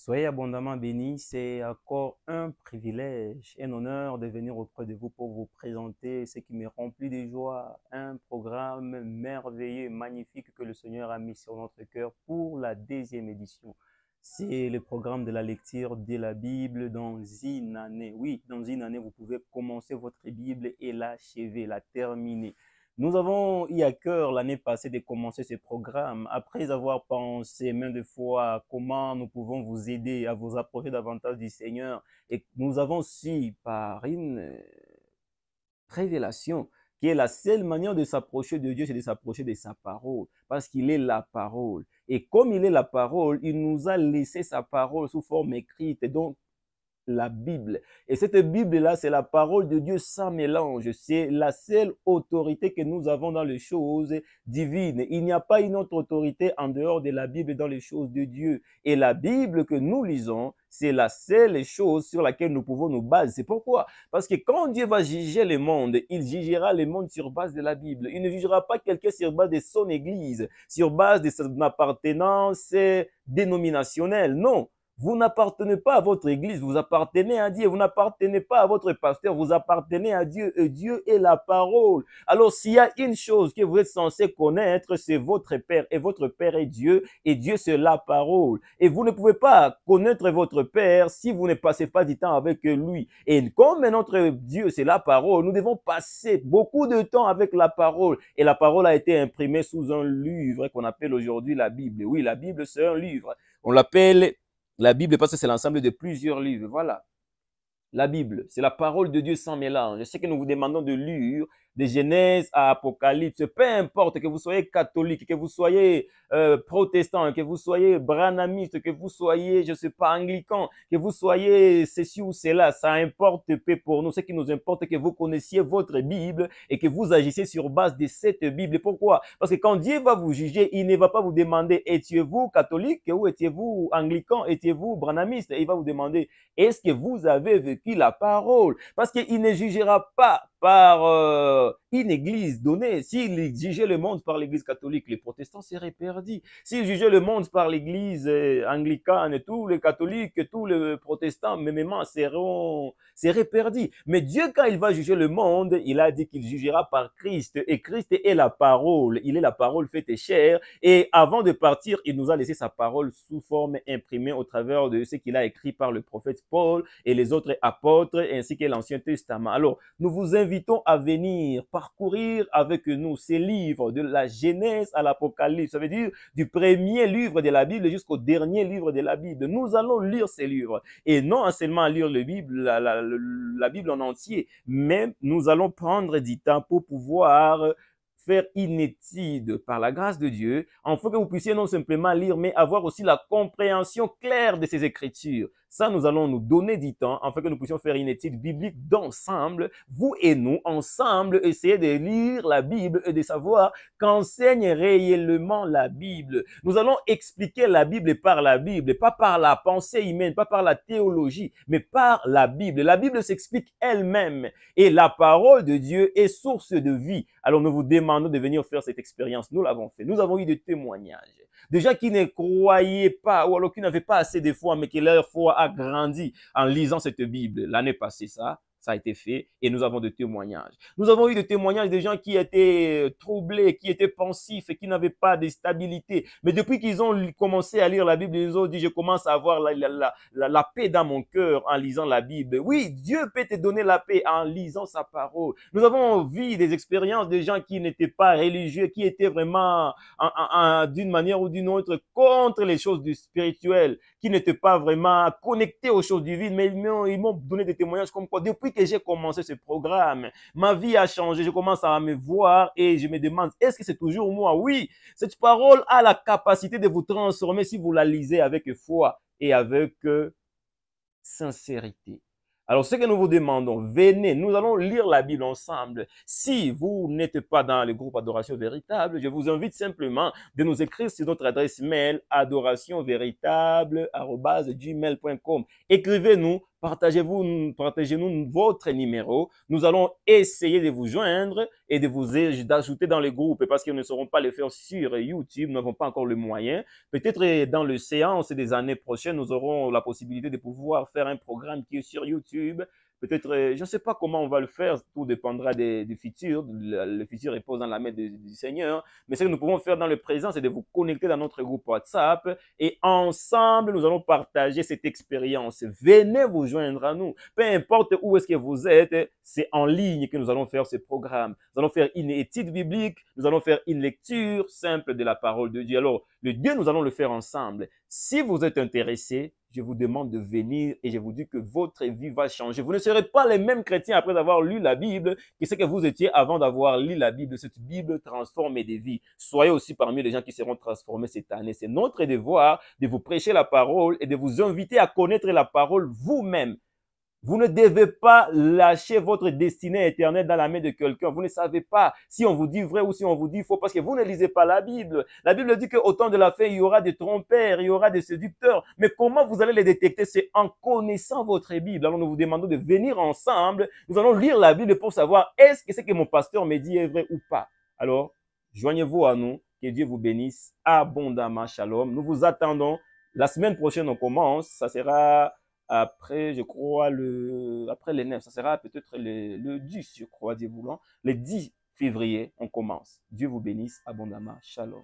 Soyez abondamment bénis. C'est encore un privilège, un honneur de venir auprès de vous pour vous présenter ce qui me remplit de joie, un programme merveilleux, magnifique que le Seigneur a mis sur notre cœur pour la deuxième édition. C'est le programme de la lecture de la Bible dans une année. Oui, dans une année, vous pouvez commencer votre Bible et l'achever, la terminer. Nous avons eu à cœur l'année passée de commencer ce programme après avoir pensé maintes de fois à comment nous pouvons vous aider à vous approcher davantage du Seigneur. Et nous avons su par une révélation qui est la seule manière de s'approcher de Dieu, c'est de s'approcher de sa parole, parce qu'il est la parole. Et comme il est la parole, il nous a laissé sa parole sous forme écrite. Et donc, la Bible. Et cette Bible-là, c'est la parole de Dieu sans mélange. C'est la seule autorité que nous avons dans les choses divines. Il n'y a pas une autre autorité en dehors de la Bible dans les choses de Dieu. Et la Bible que nous lisons, c'est la seule chose sur laquelle nous pouvons nous baser. C'est pourquoi? Parce que quand Dieu va juger le monde, il jugera le monde sur base de la Bible. Il ne jugera pas quelqu'un sur base de son église, sur base de son appartenance dénominationnelle. Non. Vous n'appartenez pas à votre église, vous appartenez à Dieu. Vous n'appartenez pas à votre pasteur, vous appartenez à Dieu. Et Dieu est la parole. Alors, s'il y a une chose que vous êtes censé connaître, c'est votre Père. Et votre Père est Dieu. Et Dieu, c'est la parole. Et vous ne pouvez pas connaître votre Père si vous ne passez pas du temps avec lui. Et comme notre Dieu, c'est la parole, nous devons passer beaucoup de temps avec la parole. Et la parole a été imprimée sous un livre qu'on appelle aujourd'hui la Bible. Oui, la Bible, c'est un livre. On l'appelle la Bible parce que c'est l'ensemble de plusieurs livres. Voilà. La Bible, c'est la parole de Dieu sans mélange. Ce que nous vous demandons de lire, de Genèse à Apocalypse, peu importe que vous soyez catholique, que vous soyez protestant, que vous soyez branamiste, que vous soyez, je ne sais pas, anglican, que vous soyez ceci ou cela, ça importe peu pour nous. Ce qui nous importe, c'est que vous connaissiez votre Bible et que vous agissez sur base de cette Bible. Pourquoi? Parce que quand Dieu va vous juger, il ne va pas vous demander, étiez-vous catholique ou étiez-vous anglican, étiez-vous branamiste? Il va vous demander, est-ce que vous avez vécu la parole? Parce qu'il ne jugera pas par une église donnée. S'il jugeait le monde par l'église catholique, les protestants seraient perdus. S'il jugeait le monde par l'église anglicane, tous les catholiques, tous les protestants, même seraient perdus. Mais Dieu, quand il va juger le monde, il a dit qu'il jugera par Christ. Et Christ est la parole. Il est la parole faite chair. Et avant de partir, il nous a laissé sa parole sous forme imprimée au travers de ce qu'il a écrit par le prophète Paul et les autres apôtres, ainsi que l'Ancien Testament. Alors, nous vous invitons à venir parcourir avec nous ces livres de la Genèse à l'Apocalypse. Ça veut dire du premier livre de la Bible jusqu'au dernier livre de la Bible. Nous allons lire ces livres et non seulement lire la Bible en entier, mais nous allons prendre du temps pour pouvoir faire une étude par la grâce de Dieu, afin que vous puissiez non simplement lire, mais avoir aussi la compréhension claire de ces Écritures. Ça, nous allons nous donner du temps, afin que nous puissions faire une étude biblique d'ensemble, vous et nous, ensemble, essayer de lire la Bible et de savoir qu'enseigne réellement la Bible. Nous allons expliquer la Bible par la Bible, pas par la pensée humaine, pas par la théologie, mais par la Bible. La Bible s'explique elle-même et la parole de Dieu est source de vie. Alors nous vous demandons de venir faire cette expérience. Nous l'avons fait. Nous avons eu des témoignages de gens qui ne croyaient pas ou alors qui n'avaient pas assez de foi, mais que leur foi a grandi en lisant cette Bible. L'année passée, ça a été fait et nous avons des témoignages. Nous avons eu des témoignages de gens qui étaient troublés, qui étaient pensifs et qui n'avaient pas de stabilité. Mais depuis qu'ils ont commencé à lire la Bible, ils ont dit, je commence à avoir la paix dans mon cœur en lisant la Bible. Oui, Dieu peut te donner la paix en lisant sa parole. Nous avons vu des expériences de gens qui n'étaient pas religieux, qui étaient vraiment d'une manière ou d'une autre contre les choses du spirituel, qui n'étaient pas vraiment connectés aux choses divines, mais ils m'ont donné des témoignages comme quoi, depuis que j'ai commencé ce programme, ma vie a changé, je commence à me voir et je me demande, est-ce que c'est toujours moi? Oui, cette parole a la capacité de vous transformer si vous la lisez avec foi et avec sincérité. Alors, ce que nous vous demandons, venez, nous allons lire la Bible ensemble. Si vous n'êtes pas dans le groupe Adoration Véritable, je vous invite simplement de nous écrire sur notre adresse mail adorationvéritable@gmail.com. Écrivez-nous, partagez-nous votre numéro. Nous allons essayer de vous joindre et d'ajouter dans les groupes parce qu'ils ne sauront pas le faire sur YouTube. Nous n'avons pas encore le moyen. Peut-être dans les séances des années prochaines, nous aurons la possibilité de pouvoir faire un programme qui est sur YouTube. Peut-être, je ne sais pas comment on va le faire, tout dépendra du futur. Le futur repose dans la main du Seigneur. Mais ce que nous pouvons faire dans le présent, c'est de vous connecter dans notre groupe WhatsApp et ensemble, nous allons partager cette expérience. Venez vous joindre à nous. Peu importe où est-ce que vous êtes, c'est en ligne que nous allons faire ce programme. Nous allons faire une étude biblique, nous allons faire une lecture simple de la parole de Dieu. Alors, le Dieu, nous allons le faire ensemble. Si vous êtes intéressé, je vous demande de venir et je vous dis que votre vie va changer. Vous ne serez pas les mêmes chrétiens après avoir lu la Bible que ce que vous étiez avant d'avoir lu la Bible. Cette Bible transforme des vies. Soyez aussi parmi les gens qui seront transformés cette année. C'est notre devoir de vous prêcher la parole et de vous inviter à connaître la parole vous-même. Vous ne devez pas lâcher votre destinée éternelle dans la main de quelqu'un. Vous ne savez pas si on vous dit vrai ou si on vous dit faux parce que vous ne lisez pas la Bible. La Bible dit qu'au temps de la fin, il y aura des trompeurs, il y aura des séducteurs. Mais comment vous allez les détecter? C'est en connaissant votre Bible. Alors nous vous demandons de venir ensemble. Nous allons lire la Bible pour savoir est-ce que ce que mon pasteur me dit est vrai ou pas. Alors, joignez-vous à nous. Que Dieu vous bénisse abondamment. Shalom. Nous vous attendons. La semaine prochaine, on commence. Ça sera après, je crois, après les 9, ça sera peut-être le 10, je crois, Dieu voulant. Le 10 février, on commence. Dieu vous bénisse abondamment. Shalom.